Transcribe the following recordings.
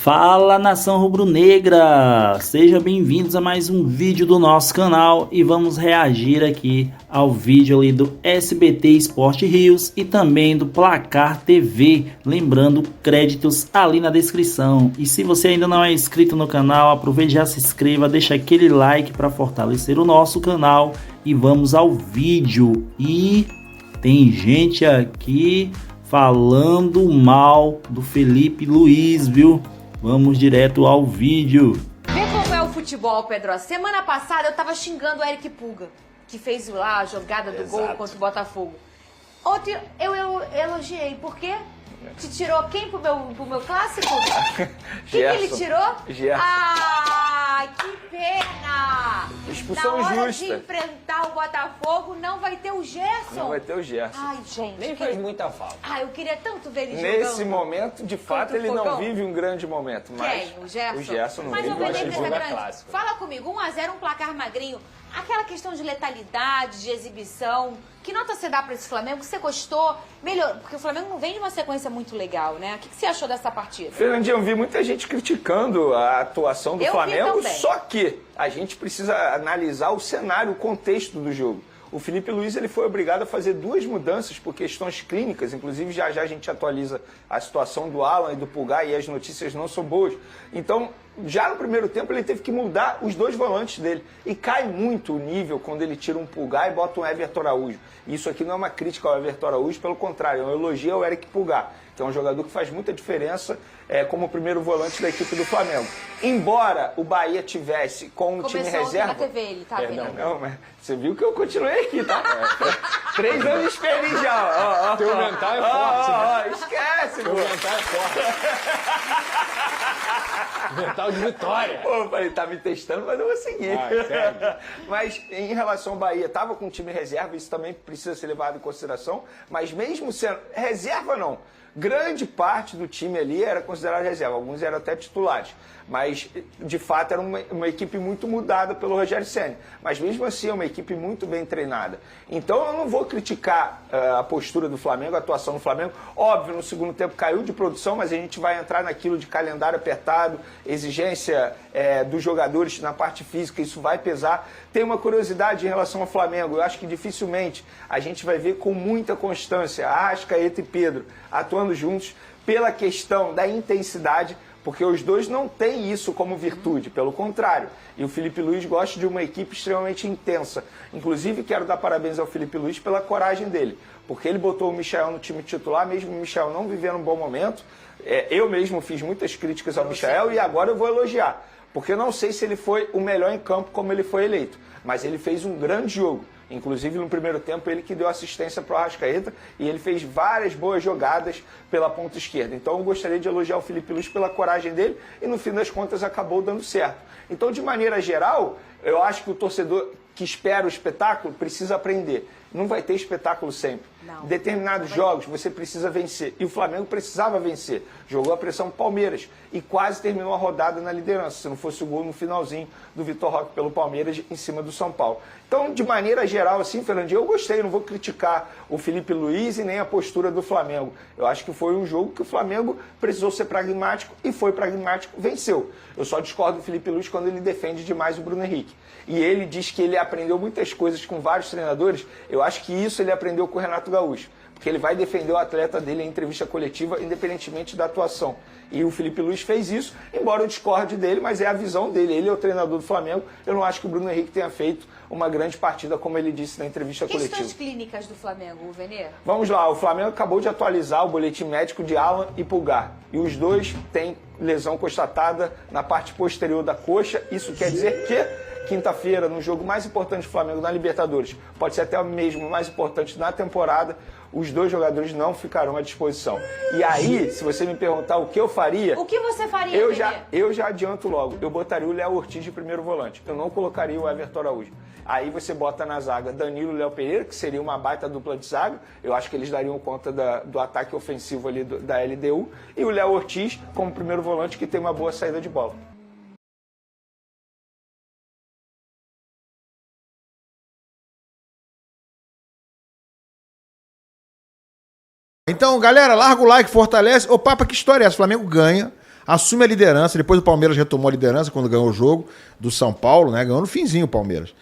Fala, nação rubro-negra! Sejam bem-vindos a mais um vídeo do nosso canal e vamos reagir aqui ao vídeo ali do SBT Sport Rios e também do Placar TV, lembrando, créditos ali na descrição. E se você ainda não é inscrito no canal, aproveite e já se inscreva, deixa aquele like para fortalecer o nosso canal e vamos ao vídeo. E tem gente aqui falando mal do Felipe Luiz, viu? Vamos direto ao vídeo. Vê como é o futebol, Pedro. Semana passada eu tava xingando o Eric Pulga, que fez lá a jogada do gol contra o Botafogo. Ontem eu elogiei. Por quê? Te tirou quem pro meu clássico? Quem que ele tirou? Gerson. Ah, que pena! Expulsão Na hora justa. de enfrentar o Botafogo, não vai ter o Gerson. Não vai ter o Gerson. Ai, gente. Nem faz muita falta. Ai, eu queria tanto ver ele Nesse jogando. momento, de fato, Contra o ele não Fogão. vive um grande momento. Mas Quem? O Gerson? O Gerson não Mas vive eu um vou grande ler jogo essa é grande. clássico. Fala comigo, 1-0, um placar magrinho. Aquela questão de letalidade, de exibição. Que nota você dá pra esse Flamengo? Você gostou? Melhor, porque o Flamengo não vem de uma sequência muito legal, né? O que você achou dessa partida? Fernandinho, eu vi muita gente criticando a atuação do Eu vi Flamengo, também. só que a gente precisa analisar o cenário, o contexto do jogo. O Felipe Luiz ele foi obrigado a fazer duas mudanças por questões clínicas, inclusive já a gente atualiza a situação do Alan e do Pulgar e as notícias não são boas. Então, já no primeiro tempo ele teve que mudar os dois volantes dele. E cai muito o nível quando ele tira um Pulgar e bota um Everton Araújo. Isso aqui não é uma crítica ao Everton Araújo, pelo contrário, é um elogio ao Eric Pulgar, que é um jogador que faz muita diferença como primeiro volante da equipe do Flamengo. Embora o Bahia tivesse com o time Começou ontem reserva... na TV, ele tá vendo? Não, mas você viu que eu continuei aqui, tá? 3 anos de experiência já. Teu mental é forte, né? Esquece, Teu pô. mental é forte. Mental de vitória. Pô, eu falei, tá me testando, mas eu vou seguir. Sério? Mas em relação ao Bahia, tava com o time reserva, isso também precisa ser levado em consideração, mas mesmo sendo reserva não, grande parte do time ali era considerado reserva, alguns eram até titulares, mas de fato era uma equipe muito mudada pelo Rogério Ceni, mas mesmo assim é uma equipe muito bem treinada. Então eu não vou criticar a postura do Flamengo, a atuação do Flamengo. Óbvio, no segundo tempo caiu de produção, mas a gente vai entrar naquilo de calendário apertado, exigência dos jogadores na parte física, isso vai pesar. Tem uma curiosidade em relação ao Flamengo, eu acho que dificilmente a gente vai ver com muita constância Arrascaeta e Pedro atuando juntos pela questão da intensidade, porque os dois não têm isso como virtude, pelo contrário. E o Felipe Luiz gosta de uma equipe extremamente intensa. Inclusive, quero dar parabéns ao Felipe Luiz pela coragem dele, porque ele botou o Michael no time titular, mesmo o Michael não vivendo um bom momento. Eu mesmo fiz muitas críticas ao Michael e agora eu vou elogiar, porque eu não sei se ele foi o melhor em campo como ele foi eleito, mas ele fez um grande jogo. Inclusive, no primeiro tempo, ele que deu assistência para o Arrascaeta e ele fez várias boas jogadas pela ponta esquerda. Então, eu gostaria de elogiar o Felipe Luiz pela coragem dele e, no fim das contas, acabou dando certo. Então, de maneira geral, eu acho que o torcedor que espera o espetáculo precisa aprender. Não vai ter espetáculo sempre. Não. Determinados jogos você precisa vencer. E o Flamengo precisava vencer. Jogou a pressão Palmeiras e quase terminou a rodada na liderança, se não fosse o gol no finalzinho do Vitor Roque pelo Palmeiras em cima do São Paulo. Então, de maneira geral, assim, Fernandinho, eu gostei. Não vou criticar o Felipe Luiz e nem a postura do Flamengo. Eu acho que foi um jogo que o Flamengo precisou ser pragmático e foi pragmático, venceu. Eu só discordo do Felipe Luiz quando ele defende demais o Bruno Henrique. E ele diz que ele aprendeu muitas coisas com vários treinadores. Eu acho que isso ele aprendeu com o Renato Gaúcho, porque ele vai defender o atleta dele em entrevista coletiva, independentemente da atuação. E o Felipe Luiz fez isso, embora eu discorde dele, mas é a visão dele. Ele é o treinador do Flamengo. Eu não acho que o Bruno Henrique tenha feito uma grande partida, como ele disse na entrevista coletiva. Questões clínicas do Flamengo, Venê? Vamos lá, o Flamengo acabou de atualizar o boletim médico de Alan e Pulgar. E os dois têm lesão constatada na parte posterior da coxa. Isso quer dizer que quinta-feira, no jogo mais importante do Flamengo na Libertadores, pode ser até o mesmo mais importante na temporada, os dois jogadores não ficarão à disposição. E aí, se você me perguntar o que eu faria... O que você faria, eu já adianto logo. Eu botaria o Léo Ortiz de primeiro volante. Eu não colocaria o Everton Araújo. Aí você bota na zaga Danilo e Léo Pereira, que seria uma baita dupla de zaga. Eu acho que eles dariam conta do ataque ofensivo ali da LDU. E o Léo Ortiz como primeiro volante, que tem uma boa saída de bola. Então, galera, larga o like, fortalece. Ô, Papa, que história é essa? O Flamengo ganha. assume a liderança, depois o Palmeiras retomou a liderança quando ganhou o jogo do São Paulo, né? Ganhou no finzinho o Palmeiras.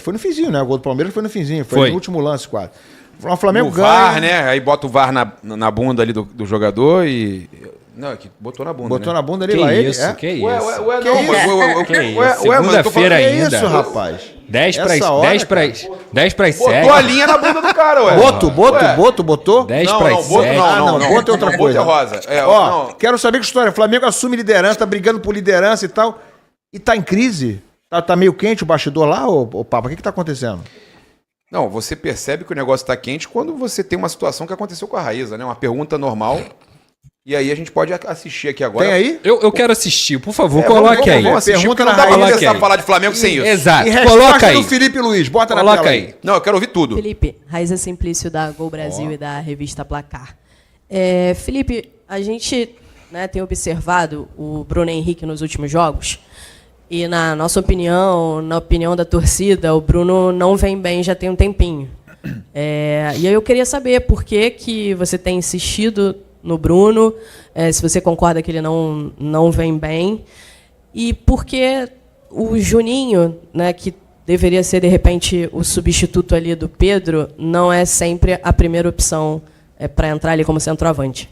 Foi no finzinho, né? O gol do Palmeiras foi no finzinho, foi no último lance quase. O Flamengo no ganha... VAR, né? Aí bota o VAR na bunda ali do jogador e... Não, que botou na bunda, Botou né? na bunda ali Que lá. isso, ele, que isso. Ué, Que não, isso? mas... Que isso, segunda-feira Que ainda. isso, rapaz? 10 para Essa hora, 10 para 10 para 7. Botou a linha na bunda do cara, ué. Boto, botou? 10 Não, para não, boto 7. não. Boto é outra coisa. Boto é rosa. Ó, Não. quero saber que história. O Flamengo assume liderança, tá brigando por liderança e tal. E tá em crise? Tá meio quente o bastidor lá, ô Papa? O que tá acontecendo? Não, você percebe que o negócio tá quente quando você tem uma situação que aconteceu com a Raíza, né? Uma pergunta normal. E aí a gente pode assistir aqui agora. Tem aí? Eu quero assistir, por favor, coloque aí. Vamos assistir, Pergunta porque não na dá pra Raíza. começar a falar de Flamengo sem isso. Exato, E coloca resposta aí. do Felipe Luiz. Bota na Coloca tela aí. Não, eu quero ouvir tudo. Felipe, Raíza Simplício da Gol Brasil e da revista Placar. Felipe, a gente, né, tem observado o Bruno Henrique nos últimos jogos e, na nossa opinião, na opinião da torcida, o Bruno não vem bem já tem um tempinho. E aí eu queria saber por que você tem insistido no Bruno, se você concorda que ele não vem bem, e por que o Juninho, né, que deveria ser, de repente, o substituto ali do Pedro, não é sempre a primeira opção para entrar ali como centroavante.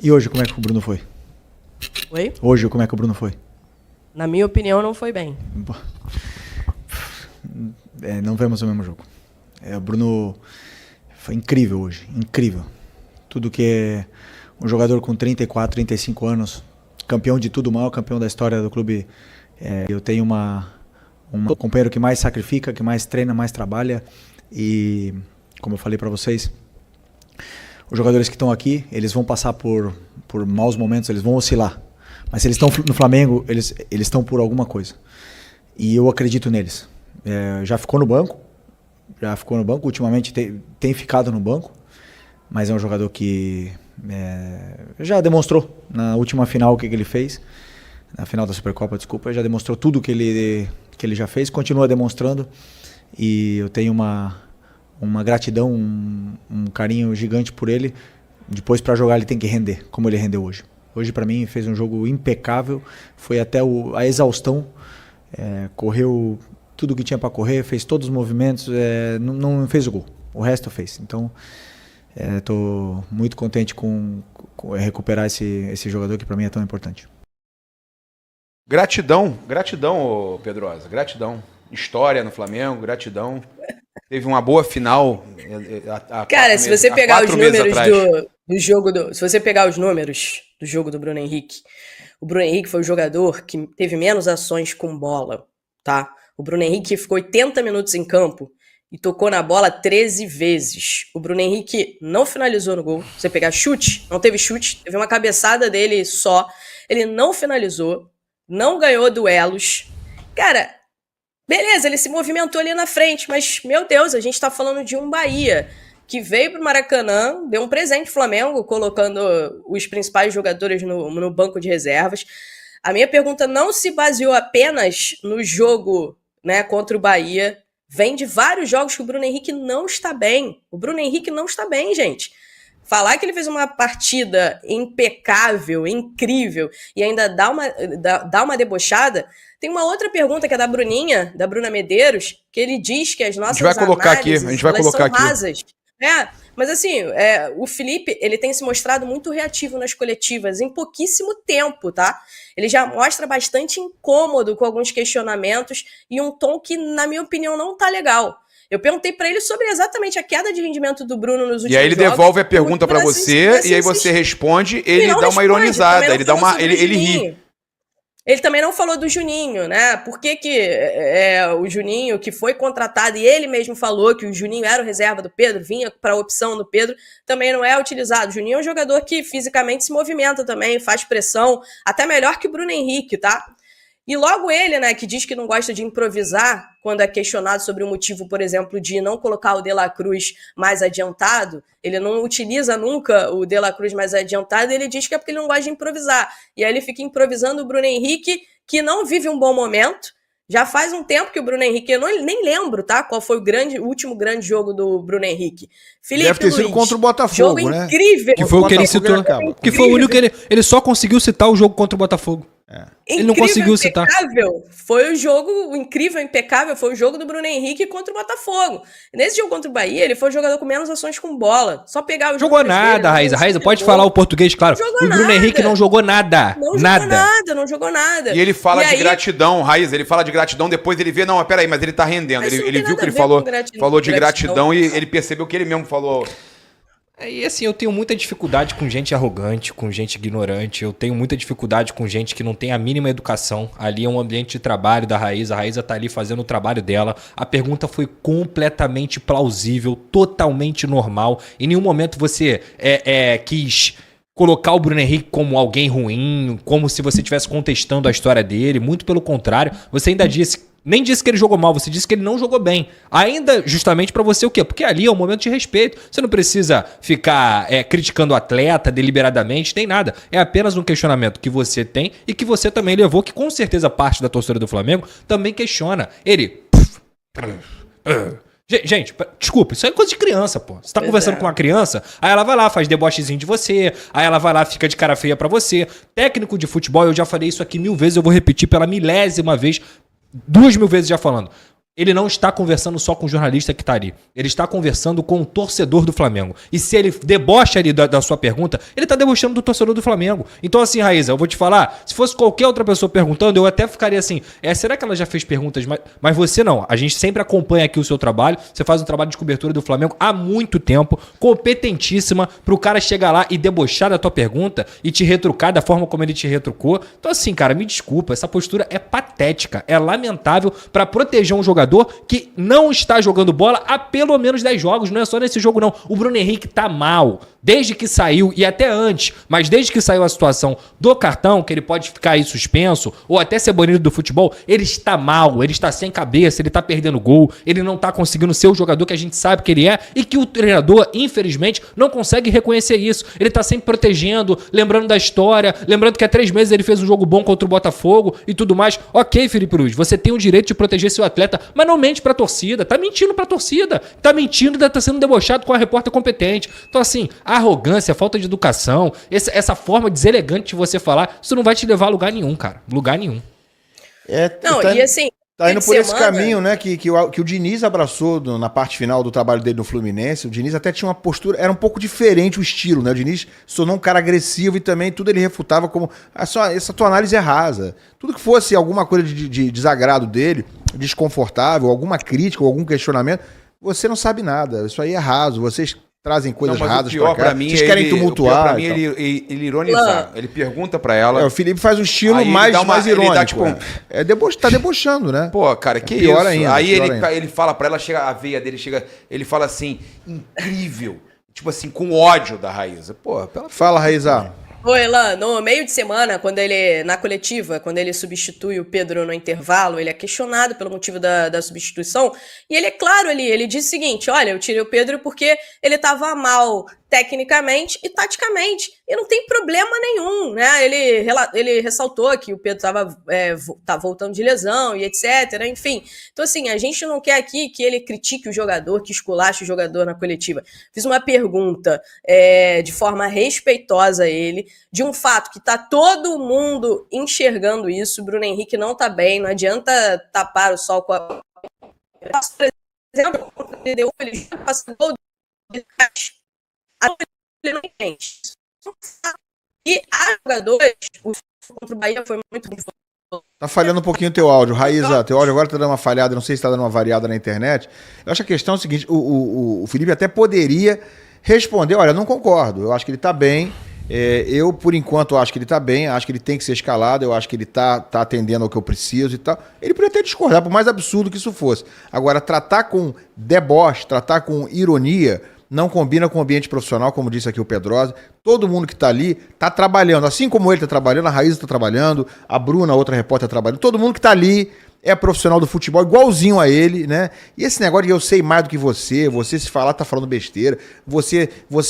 E hoje, como é que o Bruno foi? Oi? Hoje, como é que o Bruno foi? Na minha opinião, não foi bem. Não vemos o mesmo jogo. O Bruno foi incrível hoje, incrível. Tudo que é um jogador com 34, 35 anos, campeão de tudo, o maior campeão da história do clube. Eu tenho um companheiro que mais sacrifica, que mais treina, mais trabalha. E, como eu falei para vocês, os jogadores que estão aqui, eles vão passar por maus momentos, eles vão oscilar. Mas se eles estão no Flamengo, eles estão por alguma coisa. E eu acredito neles. Já ficou no banco, ultimamente tem ficado no banco, mas é um jogador que já demonstrou na última final o que ele fez, na final da Supercopa, desculpa, já demonstrou tudo que ele já fez, continua demonstrando, e eu tenho uma gratidão, um carinho gigante por ele. Depois, para jogar, ele tem que render, como ele rendeu hoje. Hoje, para mim, fez um jogo impecável, foi até a exaustão, correu tudo que tinha para correr, fez todos os movimentos, não fez o gol, o resto fez. Então, estou muito contente com recuperar esse jogador que para mim é tão importante. Gratidão, ô Pedrosa, gratidão. História no Flamengo, gratidão. Teve uma boa final. Cara, se você pegar os números do jogo se você pegar os números do jogo do Bruno Henrique, o Bruno Henrique foi o jogador que teve menos ações com bola, tá? O Bruno Henrique ficou 80 minutos em campo e tocou na bola 13 vezes. O Bruno Henrique não finalizou no gol. Se você pegar chute, não teve chute, teve uma cabeçada dele só. Ele não finalizou, não ganhou duelos. Cara, beleza, ele se movimentou ali na frente, mas, meu Deus, a gente tá falando de um Bahia que veio pro Maracanã, deu um presente ao Flamengo, colocando os principais jogadores no banco de reservas. A minha pergunta não se baseou apenas no jogo, né, contra o Bahia. Vem de vários jogos que o Bruno Henrique não está bem. O Bruno Henrique não está bem, gente. Falar que ele fez uma partida impecável, incrível, e ainda dá uma debochada. Tem uma outra pergunta que é da Bruninha, da Bruna Medeiros, que ele diz que as nossas análises, a gente vai colocar aqui. rasas. Mas assim, o Felipe, ele tem se mostrado muito reativo nas coletivas em pouquíssimo tempo, tá? Ele já mostra bastante incômodo com alguns questionamentos e um tom que, na minha opinião, não tá legal. Eu perguntei pra ele sobre exatamente a queda de rendimento do Bruno nos últimos jogos. E aí ele devolve a pergunta pra você, e aí você responde, ele dá uma ironizada, ele ri. Ele também não falou do Juninho, né? Por que o Juninho, que foi contratado, e ele mesmo falou que o Juninho era o reserva do Pedro, vinha para a opção do Pedro, também não é utilizado. O Juninho é um jogador que fisicamente se movimenta também, faz pressão, até melhor que o Bruno Henrique, tá? E logo ele, né, que diz que não gosta de improvisar, quando é questionado sobre o motivo, por exemplo, de não colocar o De La Cruz mais adiantado, ele não utiliza nunca o De La Cruz mais adiantado, ele diz que é porque ele não gosta de improvisar. E aí ele fica improvisando o Bruno Henrique, que não vive um bom momento, Já faz um tempo que o Bruno Henrique, eu nem lembro, tá? Qual foi o último grande jogo do Bruno Henrique. Felipe Deve ter sido Luiz, contra o Botafogo, jogo né? incrível. Que foi o que ele citou. Que foi o único que ele só conseguiu citar o jogo contra o Botafogo. Ele não conseguiu citar. Foi o jogo incrível, impecável, foi o jogo do Bruno Henrique contra o Botafogo. Nesse jogo contra o Bahia, ele foi o jogador com menos ações com bola. Só pegar o jogo. Jogou nada, Raíza. Raíza, pode falar o português, claro. O Bruno Henrique não jogou nada. Não jogou nada. E ele fala de gratidão, Raíza. Ele fala de gratidão, depois ele vê, não, mas peraí, mas ele tá rendendo. Ele viu que ele falou de gratidão e ele percebeu que ele mesmo falou. E assim, eu tenho muita dificuldade com gente arrogante, com gente ignorante, eu tenho muita dificuldade com gente que não tem a mínima educação. Ali é um ambiente de trabalho da Raíza, a Raíza tá ali fazendo o trabalho dela. A pergunta foi completamente plausível, totalmente normal. Em nenhum momento você quis colocar o Bruno Henrique como alguém ruim, como se você estivesse contestando a história dele. Muito pelo contrário, você ainda nem disse que ele jogou mal, você disse que ele não jogou bem. Ainda justamente pra você o quê? Porque ali é um momento de respeito. Você não precisa ficar criticando o atleta deliberadamente, nem nada. É apenas um questionamento que você tem e que você também levou, que com certeza parte da torcida do Flamengo também questiona. Ele... Gente, desculpa, isso é coisa de criança, pô. Você tá conversando com uma criança, aí ela vai lá, faz debochezinho de você, aí ela vai lá, fica de cara feia pra você. Técnico de futebol, eu já falei isso aqui 1000 vezes, eu vou repetir pela 1000ª vez, 2000 vezes já falando. Ele não está conversando só com o jornalista que está ali. Ele está conversando com o torcedor do Flamengo. E se ele debocha ali da sua pergunta, ele está debochando do torcedor do Flamengo. Então assim, Raíza, eu vou te falar, se fosse qualquer outra pessoa perguntando, eu até ficaria assim, será que ela já fez perguntas? Mas você não. A gente sempre acompanha aqui o seu trabalho. Você faz um trabalho de cobertura do Flamengo há muito tempo, competentíssima, pro cara chegar lá e debochar da tua pergunta e te retrucar da forma como ele te retrucou. Então assim, cara, me desculpa, essa postura é patética, é lamentável para proteger um jogador que não está jogando bola há pelo menos 10 jogos, não é só nesse jogo não. O Bruno Henrique tá mal, desde que saiu e até antes, mas desde que saiu a situação do cartão, que ele pode ficar aí suspenso ou até ser banido do futebol, ele está mal, ele está sem cabeça, ele está perdendo gol, ele não está conseguindo ser o jogador que a gente sabe que ele é e que o treinador, infelizmente, não consegue reconhecer isso. Ele está sempre protegendo, lembrando da história, lembrando que há 3 meses ele fez um jogo bom contra o Botafogo e tudo mais. Ok, Felipe Luiz, você tem o direito de proteger seu atleta, mas não mente pra torcida, tá mentindo pra torcida, tá mentindo e tá sendo debochado com a repórter competente. Então assim, a arrogância, a falta de educação, essa forma deselegante de você falar, isso não vai te levar a lugar nenhum, cara, lugar nenhum. E assim... Tá indo por esse caminho, né, que o Diniz abraçou na parte final do trabalho dele no Fluminense. O Diniz até tinha uma postura, era um pouco diferente o estilo, né? O Diniz se tornou um cara agressivo e também tudo ele refutava como, essa tua análise é rasa. Tudo que fosse alguma coisa de desagrado dele, desconfortável, alguma crítica ou algum questionamento, você não sabe nada. Isso aí é raso, vocês trazem coisas rasas pra cá. Mim, vocês querem tumultuar. Pra mim, ele ironizar. Ele pergunta pra ela. O Felipe faz um estilo mais irônico. Tá debochando, né? Pô, cara, que pior isso? Ainda, aí ele fala pra ela, chega a veia dele, ele fala assim, incrível. Tipo assim, com ódio da Raíza. Pô, fala, Raíza. Ô, Elan, no meio de semana, na coletiva, quando ele substitui o Pedro no intervalo, ele é questionado pelo motivo da substituição, e ele é claro ali, ele diz o seguinte, olha, eu tirei o Pedro porque ele estava mal tecnicamente e taticamente, e não tem problema nenhum, né? Ele ressaltou que o Pedro tá voltando de lesão e etc, enfim. Então assim, a gente não quer aqui que ele critique o jogador, que esculache o jogador na coletiva. Fiz uma pergunta de forma respeitosa a ele, de um fato que tá todo mundo enxergando isso, o Bruno Henrique não tá bem, não adianta tapar o sol com a... Por exemplo, ele passou ele não entende. E a jogadores, o contra o Bahia foi muito bom. Tá falhando um pouquinho o teu áudio. Raíza, teu áudio agora tá dando uma falhada, não sei se tá dando uma variada na internet. Eu acho que a questão é o seguinte, o Felipe até poderia responder, olha, não concordo, eu acho que ele tá bem, eu por enquanto acho que ele tá bem, acho que ele tem que ser escalado, eu acho que ele tá atendendo ao que eu preciso e tal. Ele poderia até discordar, por mais absurdo que isso fosse. Agora, tratar com deboche, tratar com ironia, não combina com o ambiente profissional, como disse aqui o Pedrosa. Todo mundo que está ali está trabalhando. Assim como ele está trabalhando, a Raíza está trabalhando, a Bruna, outra repórter, está trabalhando. Todo mundo que está ali é profissional do futebol, igualzinho a ele, né? E esse negócio de eu sei mais do que você se falar tá falando besteira, você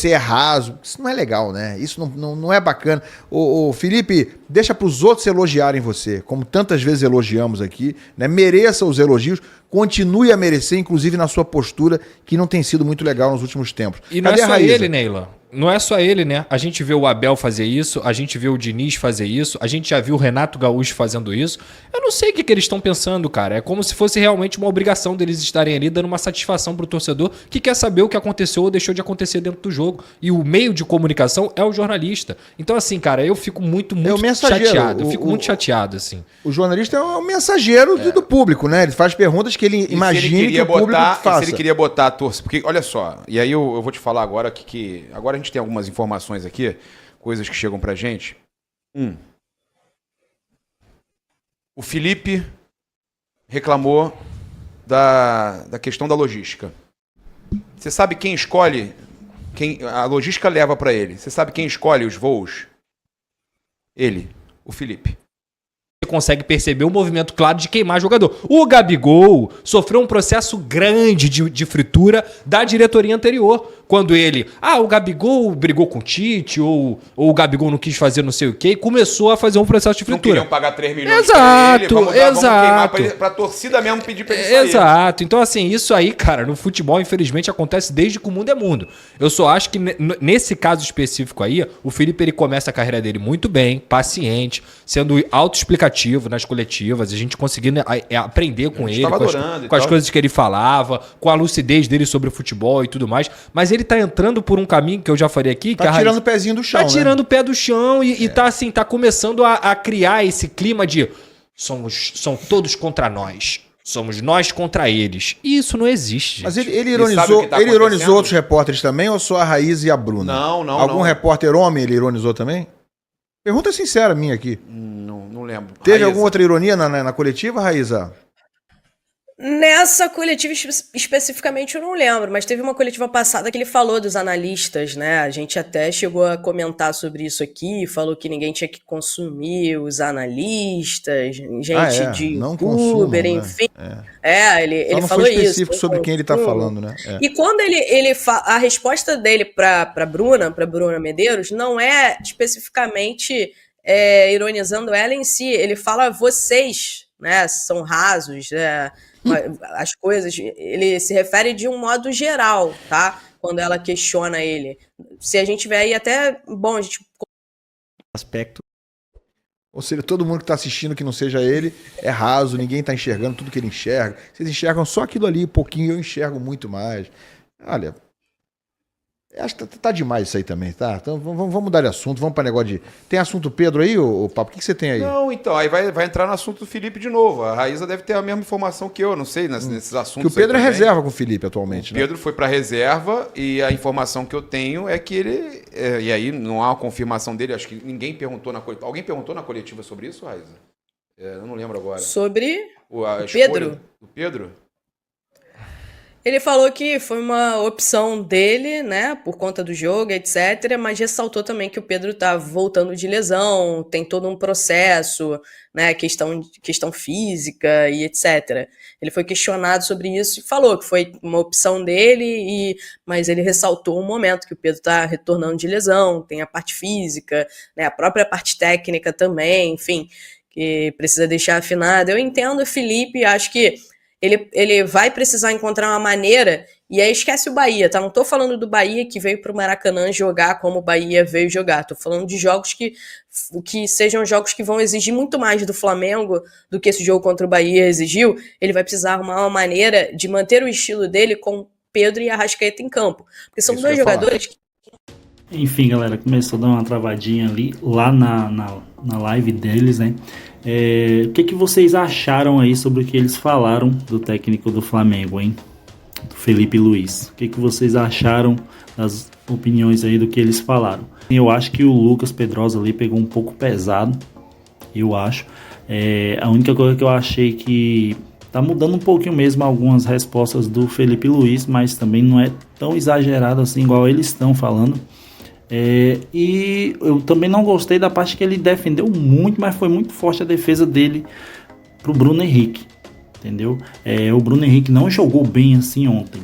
é raso, isso não é legal, né? Isso não é bacana. Ô, Felipe, deixa pros outros elogiarem você, como tantas vezes elogiamos aqui, né? Mereça os elogios, continue a merecer, inclusive na sua postura, que não tem sido muito legal nos últimos tempos. E não Cadê é a só Raíza? ele, Neila. Não é só ele, né? A gente vê o Abel fazer isso, a gente vê o Diniz fazer isso, a gente já viu o Renato Gaúcho fazendo isso. Eu não sei o que eles estão pensando, cara. É como se fosse realmente uma obrigação deles estarem ali dando uma satisfação pro torcedor que quer saber o que aconteceu ou deixou de acontecer dentro do jogo. E o meio de comunicação é o jornalista. Então, assim, cara, eu fico muito o mensageiro, chateado. Eu fico muito chateado, assim. O jornalista é o mensageiro do público, né? Ele faz perguntas que ele imagina que o público faça. Se ele queria botar a torcida... Porque, olha só, e aí eu vou te falar agora que agora a gente tem algumas informações aqui, coisas que chegam pra gente. O Felipe reclamou da questão da logística. Você sabe quem escolhe? Quem a logística leva pra ele. Você sabe quem escolhe os voos? Ele, o Felipe. Você consegue perceber o movimento claro de queimar jogador. O Gabigol sofreu um processo grande de fritura da diretoria anterior. Quando ele, o Gabigol brigou com o Tite, ou o Gabigol não quis fazer não sei o quê, e começou a fazer um processo de fritura. Não queriam pagar 3 milhões Exato, pra ele, vamos queimar exato. pra torcida mesmo pedir pra ele sair. Exato. Então, assim, isso aí, cara, no futebol, infelizmente, acontece desde que o mundo é mundo. Eu só acho que nesse caso específico aí, o Felipe, ele começa a carreira dele muito bem, paciente, sendo autoexplicativo nas coletivas, a gente conseguindo aprender com ele, com as coisas que ele falava, com a lucidez dele sobre o futebol e tudo mais. Mas ele tá entrando por um caminho que eu já falei aqui. Tá tirando o pezinho do chão, Tá tirando o pé do chão e tá assim, tá começando a criar esse clima de são todos contra nós. Somos nós contra eles. E isso não existe, gente. Mas ele ironizou outros repórteres também, ou só a Raíza e a Bruna? Não. Algum repórter homem ele ironizou também? Pergunta sincera minha aqui. Não lembro. Teve Raíza. alguma outra ironia na coletiva, Raíza? Nessa coletiva especificamente eu não lembro, mas teve uma coletiva passada que ele falou dos analistas, né? A gente até chegou a comentar sobre isso aqui, falou que ninguém tinha que consumir os analistas, gente de não youtuber, consumam, enfim. Né? Ele não falou foi isso. específico sobre quem ele tá falando, né? E quando a resposta dele pra Bruna Medeiros, não é especificamente ironizando ela em si, ele fala vocês, né? São rasos, as coisas, ele se refere de um modo geral, tá? Quando ela questiona ele. Se a gente vê aí até, bom, a gente... Aspecto. Ou seja, todo mundo que tá assistindo que não seja ele é raso, ninguém tá enxergando tudo que ele enxerga. Vocês enxergam só aquilo ali, pouquinho, eu enxergo muito mais. Olha, acho que tá demais isso aí também, tá? Então vamos mudar de assunto, vamos para negócio de... Tem assunto Pedro aí, ô Papo? O que você tem aí? Não, então, aí vai entrar no assunto do Felipe de novo. A Raíza deve ter a mesma informação que eu, não sei, nesses assuntos. Que o Pedro aí é também. reserva com o Felipe atualmente, O Pedro foi pra reserva e a informação que eu tenho é que ele... e aí não há uma confirmação dele, acho que ninguém perguntou na coletiva. Alguém perguntou na coletiva sobre isso, Raíza? Eu não lembro agora. Sobre A Pedro? O Pedro? Ele falou que foi uma opção dele, né, por conta do jogo, etc., mas ressaltou também que o Pedro tá voltando de lesão, tem todo um processo, né, questão física e etc. Ele foi questionado sobre isso e falou que foi uma opção dele, mas ele ressaltou o momento que o Pedro tá retornando de lesão, tem a parte física, né, a própria parte técnica também, enfim, que precisa deixar afinado. Eu entendo o Felipe, acho que ele vai precisar encontrar uma maneira, e aí esquece o Bahia, tá? Não tô falando do Bahia que veio pro Maracanã jogar como o Bahia veio jogar, tô falando de jogos que sejam jogos que vão exigir muito mais do Flamengo do que esse jogo contra o Bahia exigiu. Ele vai precisar arrumar uma maneira de manter o estilo dele com Pedro e Arrascaeta em campo, porque são dois jogadores que... Enfim, galera, começou a dar uma travadinha ali, lá na live deles, né? O que vocês acharam aí sobre o que eles falaram do técnico do Flamengo, hein? Do Felipe Luiz. O que vocês acharam das opiniões aí do que eles falaram? Eu acho que o Lucas Pedrosa ali pegou um pouco pesado, eu acho. A única coisa que eu achei que tá mudando um pouquinho mesmo algumas respostas do Felipe Luiz, mas também não é tão exagerado assim igual eles estão falando. E eu também não gostei da parte que ele defendeu muito, mas foi muito forte a defesa dele pro Bruno Henrique. entendeu? O Bruno Henrique não jogou bem assim ontem.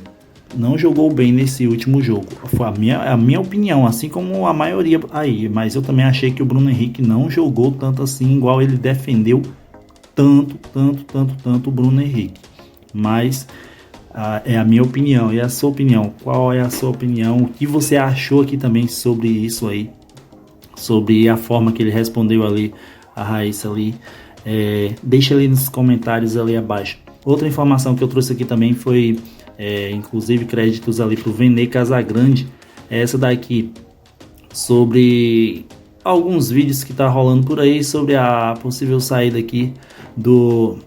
Não jogou bem nesse último jogo. Foi a minha opinião, assim como a maioria aí. Mas eu também achei que o Bruno Henrique não jogou tanto assim, igual ele defendeu tanto o Bruno Henrique. Mas é a minha opinião. E a sua opinião? Qual é a sua opinião? O que você achou aqui também sobre isso aí? Sobre a forma que ele respondeu ali, a Raíssa ali. Deixa ali nos comentários ali abaixo. Outra informação que eu trouxe aqui também foi... inclusive créditos ali pro Vene Casagrande, essa daqui, sobre alguns vídeos que tá rolando por aí sobre a possível saída aqui do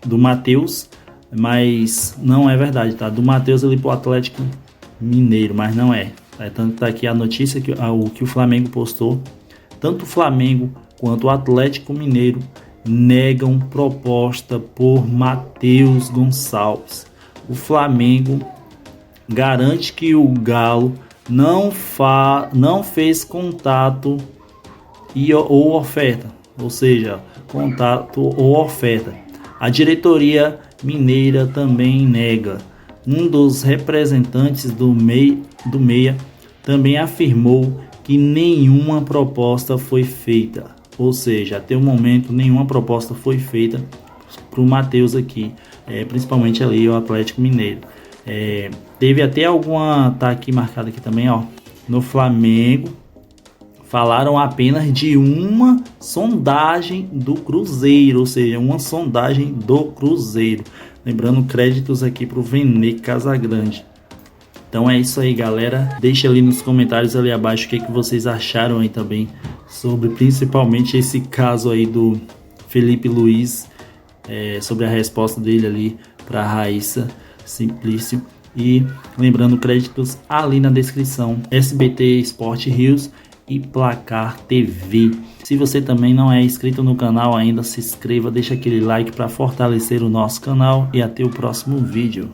Matheus, mas não é verdade, tá? Do Matheus ali pro Atlético Mineiro, mas não é. Tanto tá aqui a notícia que o Flamengo postou, tanto o Flamengo quanto o Atlético Mineiro negam proposta por Matheus Gonçalves. O Flamengo garante que o Galo não fez contato ou oferta, ou seja, contato ou oferta. A diretoria mineira também nega. Um dos representantes do Meia também afirmou que nenhuma proposta foi feita, ou seja, até o momento nenhuma proposta foi feita para o Matheus aqui. Principalmente ali o Atlético Mineiro. Teve até alguma, tá aqui marcado aqui também, ó, no Flamengo falaram apenas de uma sondagem do Cruzeiro, ou seja, uma sondagem do Cruzeiro. Lembrando, créditos aqui pro Vene Casagrande. Então é isso aí, galera. Deixa ali nos comentários ali abaixo o que vocês acharam aí também sobre principalmente esse caso aí do Felipe Luiz, sobre a resposta dele ali para Raíssa Simplício. E lembrando, créditos ali na descrição: SBT Sport Rios e Placar TV. Se você também não é inscrito no canal ainda, se inscreva, deixa aquele like para fortalecer o nosso canal e até o próximo vídeo.